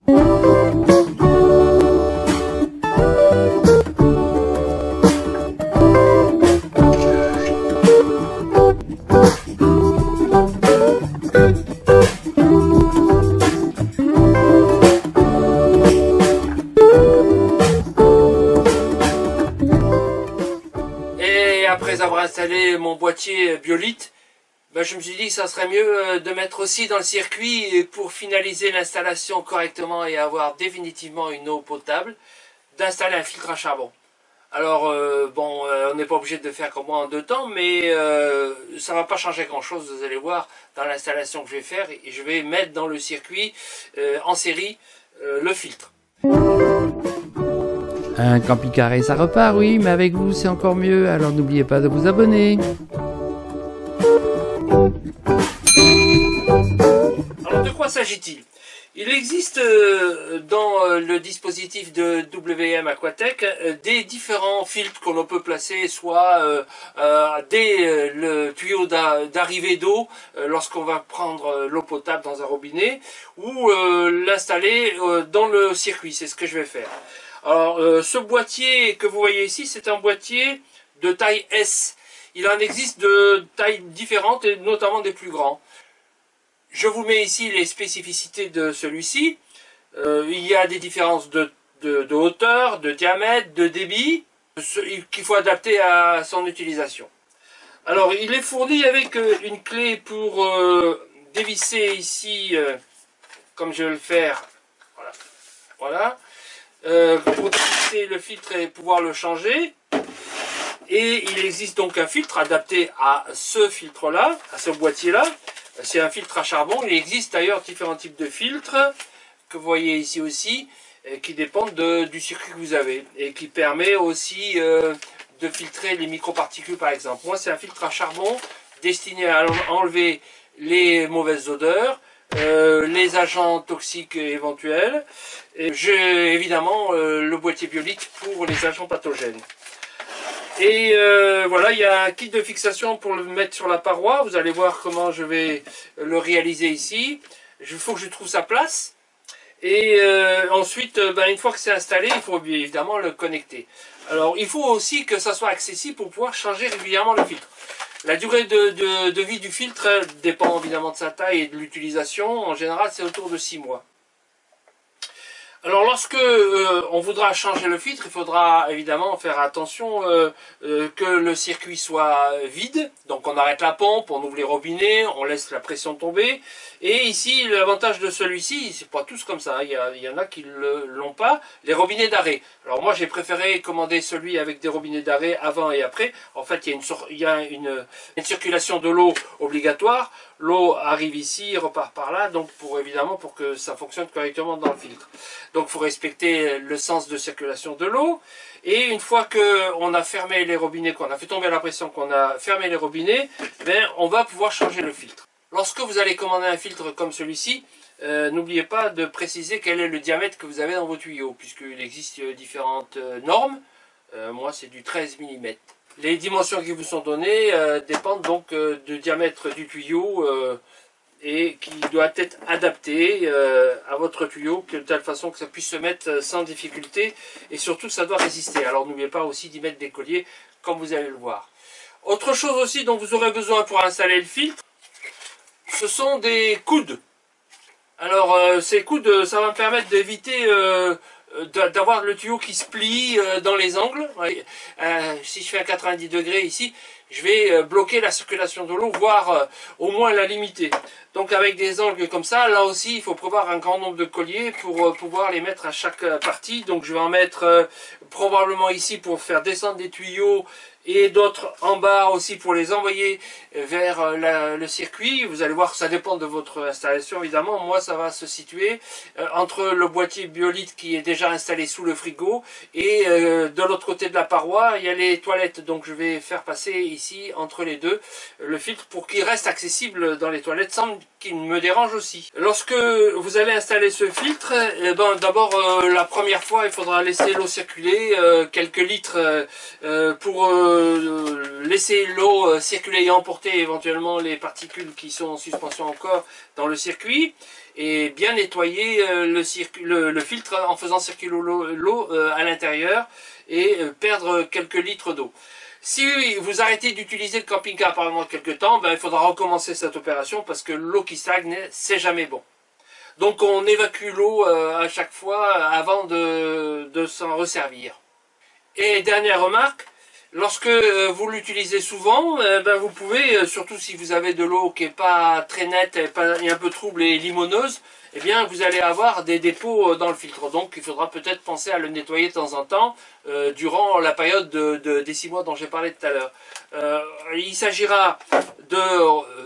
Et après avoir installé mon boîtier Biolite, je me suis dit que ça serait mieux de mettre aussi dans le circuit, pour finaliser l'installation correctement et avoir définitivement une eau potable, d'installer un filtre à charbon. Alors, on n'est pas obligé de faire comme moi en 2 temps, mais ça ne va pas changer grand-chose, vous allez voir, dans l'installation que je vais faire. Et je vais mettre dans le circuit, en série, le filtre. Un camping-car et ça repart, oui, mais avec vous c'est encore mieux, alors n'oubliez pas de vous abonner. Alors de quoi s'agit-il? Il existe dans le dispositif de WM Aquatech des différents filtres que l'on peut placer soit dès le tuyau d'arrivée d'eau lorsqu'on va prendre l'eau potable dans un robinet, ou l'installer dans le circuit. C'est ce que je vais faire. Alors ce boîtier que vous voyez ici, c'est un boîtier de taille S. Il en existe de tailles différentes et notamment des plus grands. Je vous mets ici les spécificités de celui-ci. Il y a des différences de hauteur, de diamètre, de débit, qu'il faut adapter à son utilisation. Alors il est fourni avec une clé pour dévisser ici, comme je vais le faire, voilà. Pour dévisser le filtre et pouvoir le changer. Et il existe donc un filtre adapté à ce filtre-là, à ce boîtier-là. C'est un filtre à charbon. Il existe d'ailleurs différents types de filtres, que vous voyez ici aussi, qui dépendent du circuit que vous avez. Et qui permet aussi de filtrer les microparticules par exemple. Moi c'est un filtre à charbon destiné à enlever les mauvaises odeurs, les agents toxiques éventuels. Et j'ai évidemment le boîtier Biolite pour les agents pathogènes. Et voilà, il y a un kit de fixation pour le mettre sur la paroi. Vous allez voir comment je vais le réaliser ici. Il faut que je trouve sa place. Et ensuite, une fois que c'est installé, il faut évidemment le connecter. Alors, il faut aussi que ça soit accessible pour pouvoir changer régulièrement le filtre. La durée de vie du filtre dépend évidemment de sa taille et de l'utilisation. En général, c'est autour de 6 mois. Alors lorsque on voudra changer le filtre, il faudra évidemment faire attention que le circuit soit vide. Donc on arrête la pompe, on ouvre les robinets, on laisse la pression tomber. Et ici, l'avantage de celui-ci, c'est pas tous comme ça, il y en a qui ne l'ont pas, les robinets d'arrêt. Alors moi j'ai préféré commander celui avec des robinets d'arrêt avant et après. En fait il y a une circulation de l'eau obligatoire. L'eau arrive ici, repart par là, donc évidemment pour que ça fonctionne correctement dans le filtre. Donc il faut respecter le sens de circulation de l'eau. Et une fois qu'on a fermé les robinets, qu'on a fait tomber la pression, qu'on a fermé les robinets, on va pouvoir changer le filtre. Lorsque vous allez commander un filtre comme celui-ci, n'oubliez pas de préciser quel est le diamètre que vous avez dans vos tuyaux, puisqu'il existe différentes normes. Moi c'est du 13 mm. Les dimensions qui vous sont données dépendent donc du diamètre du tuyau et qui doit être adapté à votre tuyau de telle façon que ça puisse se mettre sans difficulté et surtout ça doit résister. Alors n'oubliez pas aussi d'y mettre des colliers comme vous allez le voir. Autre chose aussi dont vous aurez besoin pour installer le filtre, ce sont des coudes. Alors ces coudes, ça va me permettre d'éviter d'avoir le tuyau qui se plie dans les angles. Si je fais un 90 degrés ici, je vais bloquer la circulation de l'eau, voire au moins la limiter. Donc avec des angles comme ça, là aussi il faut prévoir un grand nombre de colliers pour pouvoir les mettre à chaque partie. Donc je vais en mettre probablement ici pour faire descendre des tuyaux et d'autres en bas aussi pour les envoyer vers le circuit. Vous allez voir que ça dépend de votre installation évidemment. Moi ça va se situer entre le boîtier Biolite qui est déjà installé sous le frigo et de l'autre côté de la paroi il y a les toilettes. Donc je vais faire passer ici entre les deux le filtre pour qu'il reste accessible dans les toilettes sans qu'il me dérange aussi. Lorsque vous allez installer ce filtre, d'abord la première fois il faudra laisser l'eau circuler quelques litres pour laisser l'eau circuler et emporter éventuellement les particules qui sont en suspension encore dans le circuit. et bien nettoyer le filtre en faisant circuler l'eau à l'intérieur et perdre quelques litres d'eau. Si vous arrêtez d'utiliser le camping-car pendant quelques temps, ben, il faudra recommencer cette opération parce que l'eau qui stagne, c'est jamais bon. Donc on évacue l'eau à chaque fois avant de s'en resservir. Et dernière remarque, lorsque vous l'utilisez souvent, ben vous pouvez, surtout si vous avez de l'eau qui n'est pas très nette et un peu trouble et limoneuse, eh bien vous allez avoir des dépôts dans le filtre. Donc il faudra peut-être penser à le nettoyer de temps en temps durant la période des 6 mois dont j'ai parlé tout à l'heure. Il s'agira de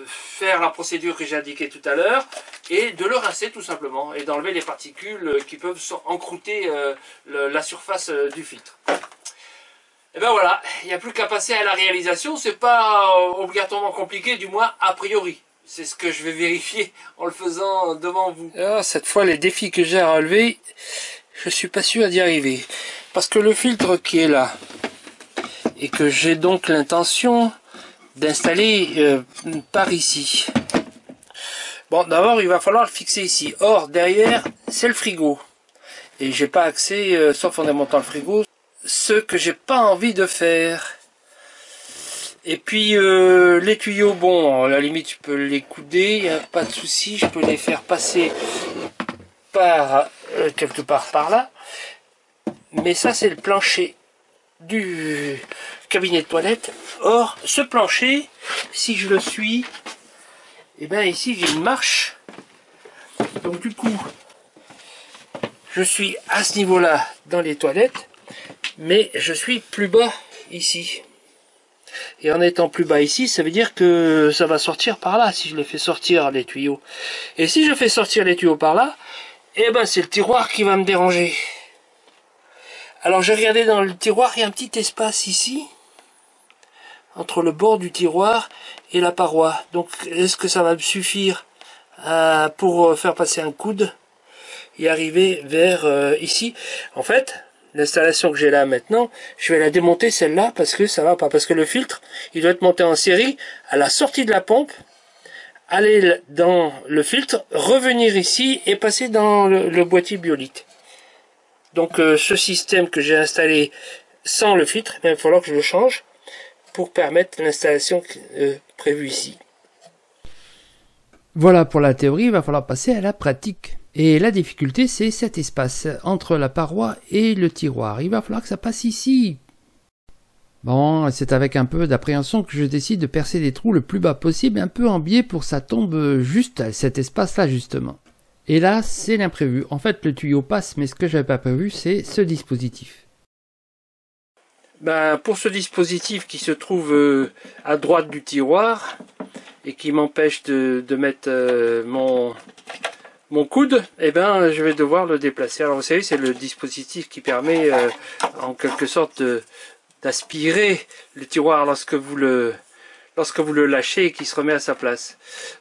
faire la procédure que j'ai indiquée tout à l'heure et de le rincer tout simplement et d'enlever les particules qui peuvent encrouter la surface du filtre. Et ben voilà, il n'y a plus qu'à passer à la réalisation, c'est pas obligatoirement compliqué, du moins a priori. C'est ce que je vais vérifier en le faisant devant vous. Alors, cette fois, les défis que j'ai à relever, je suis pas sûr d'y arriver. Parce que le filtre qui est là, et que j'ai donc l'intention d'installer par ici. Bon, d'abord, il va falloir le fixer ici. Or, derrière, c'est le frigo. Et j'ai pas accès, sauf en démontant le frigo, ce que j'ai pas envie de faire. Et puis les tuyaux, bon, à la limite je peux les couder, y a pas de souci, je peux les faire passer par quelque part par là. Mais ça c'est le plancher du cabinet de toilette. Or ce plancher, si je le suis, et bien ici j'ai une marche. Donc du coup, je suis à ce niveau-là dans les toilettes. Mais je suis plus bas ici. Et en étant plus bas ici, ça veut dire que ça va sortir par là, si je les fais sortir les tuyaux. Et si je fais sortir les tuyaux par là, eh ben c'est le tiroir qui va me déranger. Alors j'ai regardé dans le tiroir, il y a un petit espace ici, entre le bord du tiroir et la paroi. Donc est-ce que ça va me suffire pour faire passer un coude et arriver vers ici? En fait, l'installation que j'ai là maintenant, je vais la démonter celle-là parce que ça va pas. Parce que le filtre, il doit être monté en série à la sortie de la pompe, aller dans le filtre, revenir ici et passer dans le boîtier Biolite. Donc ce système que j'ai installé sans le filtre, il va falloir que je le change pour permettre l'installation prévue ici. Voilà pour la théorie, il va falloir passer à la pratique. Et la difficulté, c'est cet espace entre la paroi et le tiroir. Il va falloir que ça passe ici. Bon, c'est avec un peu d'appréhension que je décide de percer des trous le plus bas possible, un peu en biais pour que ça tombe juste à cet espace-là, justement. Et là, c'est l'imprévu. En fait, le tuyau passe, mais ce que j'avais pas prévu, c'est ce dispositif. Ben, pour ce dispositif qui se trouve à droite du tiroir et qui m'empêche de mettre mon coude, eh ben, je vais devoir le déplacer. Alors vous savez, c'est le dispositif qui permet en quelque sorte d'aspirer le tiroir lorsque vous le lâchez et qu'il se remet à sa place.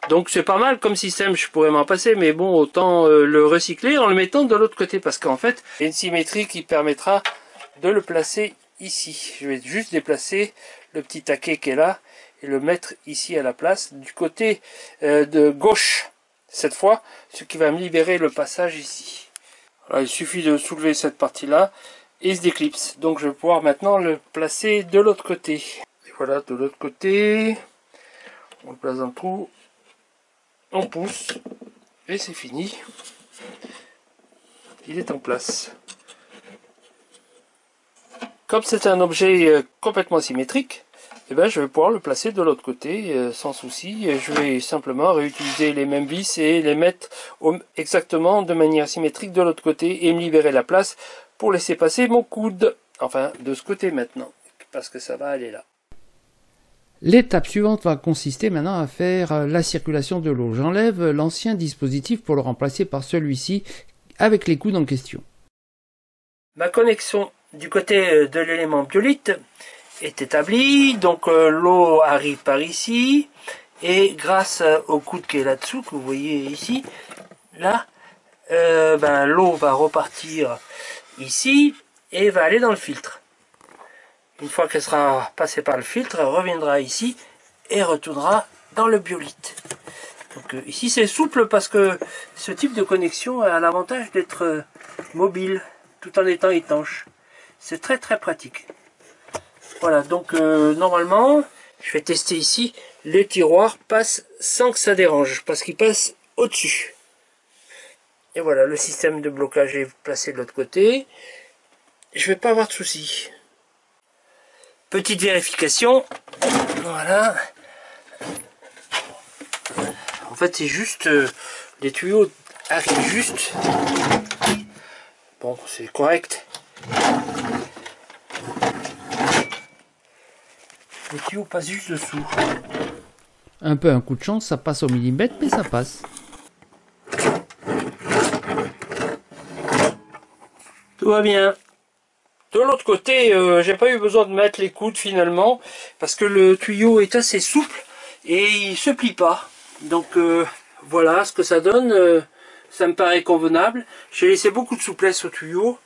Donc c'est pas mal comme système, je pourrais m'en passer, mais bon, autant le recycler en le mettant de l'autre côté, parce qu'en fait, il y a une symétrie qui permettra de le placer ici. Je vais juste déplacer le petit taquet qui est là et le mettre ici à la place, du côté de gauche, cette fois, ce qui va me libérer le passage ici. Alors, il suffit de soulever cette partie-là et il se déclipse. Donc je vais pouvoir maintenant le placer de l'autre côté. Et voilà, de l'autre côté, on le place dans le trou, on pousse, et c'est fini. Il est en place. Comme c'est un objet complètement symétrique, eh ben, je vais pouvoir le placer de l'autre côté sans souci. Je vais simplement réutiliser les mêmes vis et les mettre exactement de manière symétrique de l'autre côté et me libérer la place pour laisser passer mon coude. Enfin, de ce côté maintenant, parce que ça va aller là. L'étape suivante va consister maintenant à faire la circulation de l'eau. J'enlève l'ancien dispositif pour le remplacer par celui-ci avec les coudes en question. Ma connexion du côté de l'élément Biolite est établie, donc l'eau arrive par ici, et grâce au coude qui est là-dessous, que vous voyez ici, là, l'eau va repartir ici et va aller dans le filtre. Une fois qu'elle sera passée par le filtre, elle reviendra ici et retournera dans le Biolite. Donc ici c'est souple parce que ce type de connexion a l'avantage d'être mobile tout en étant étanche. C'est très très pratique. Voilà, donc normalement, je vais tester ici, le tiroir passe sans que ça dérange, parce qu'il passe au-dessus. Et voilà, le système de blocage est placé de l'autre côté. Je vais pas avoir de soucis. Petite vérification. Voilà. En fait, c'est juste, les tuyaux arrivent juste. Bon, c'est correct. Les tuyaux passent juste dessous. Un peu un coup de chance, ça passe au millimètre, mais ça passe. Tout va bien. De l'autre côté, j'ai pas eu besoin de mettre les coudes finalement, parce que le tuyau est assez souple et il se plie pas. Donc voilà ce que ça donne. Ça me paraît convenable. J'ai laissé beaucoup de souplesse au tuyau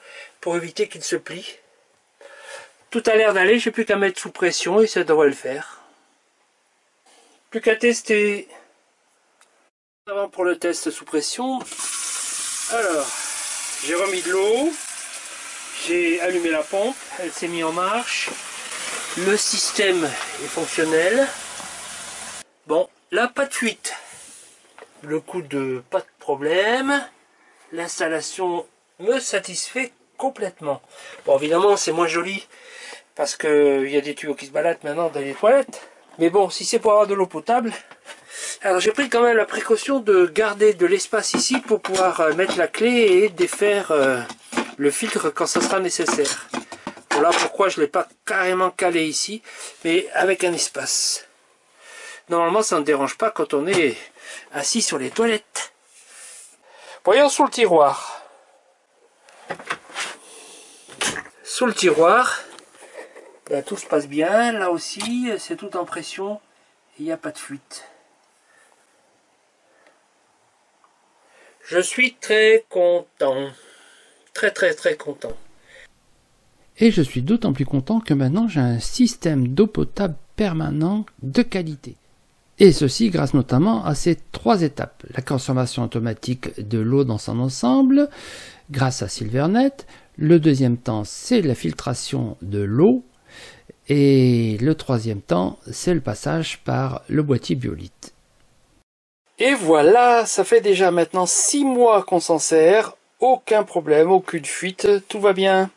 pour éviter qu'il se plie. Tout a l'air d'aller, j'ai plus qu'à mettre sous pression et ça devrait le faire. Plus qu'à tester. Avant pour le test sous pression. Alors, j'ai remis de l'eau. J'ai allumé la pompe, elle s'est mise en marche. Le système est fonctionnel. Bon, là pas de fuite. Le coup de pas de problème. L'installation me satisfait complètement. Bon, évidemment, c'est moins joli parce qu'il y a des tuyaux qui se baladent maintenant dans les toilettes. Mais bon, si c'est pour avoir de l'eau potable. Alors j'ai pris quand même la précaution de garder de l'espace ici pour pouvoir mettre la clé et défaire le filtre quand ça sera nécessaire. Voilà pourquoi je ne l'ai pas carrément calé ici, mais avec un espace. Normalement ça ne dérange pas quand on est assis sur les toilettes. Voyons sous le tiroir. Sous le tiroir, ben, tout se passe bien. Là aussi, c'est tout en pression. Il n'y a pas de fuite. Je suis très content. Très content. Et je suis d'autant plus content que maintenant j'ai un système d'eau potable permanent de qualité. Et ceci grâce notamment à ces 3 étapes. La consommation automatique de l'eau dans son ensemble, grâce à Silvernet. Le deuxième temps, c'est la filtration de l'eau. Et le troisième temps, c'est le passage par le boîtier Biolite. Et voilà, ça fait déjà maintenant 6 mois qu'on s'en sert. Aucun problème, aucune fuite, tout va bien.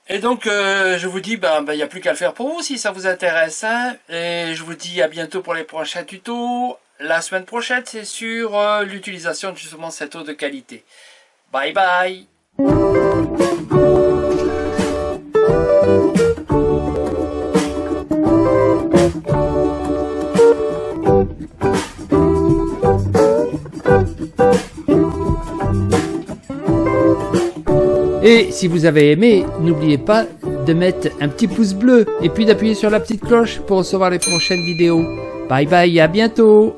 Et donc, je vous dis, il n'y a plus qu'à le faire pour vous si ça vous intéresse. Hein. Et je vous dis à bientôt pour les prochains tutos. La semaine prochaine, c'est sur l'utilisation de justement cette eau de qualité. Bye bye. Et si vous avez aimé, n'oubliez pas de mettre un petit pouce bleu et puis d'appuyer sur la petite cloche pour recevoir les prochaines vidéos. Bye bye, à bientôt!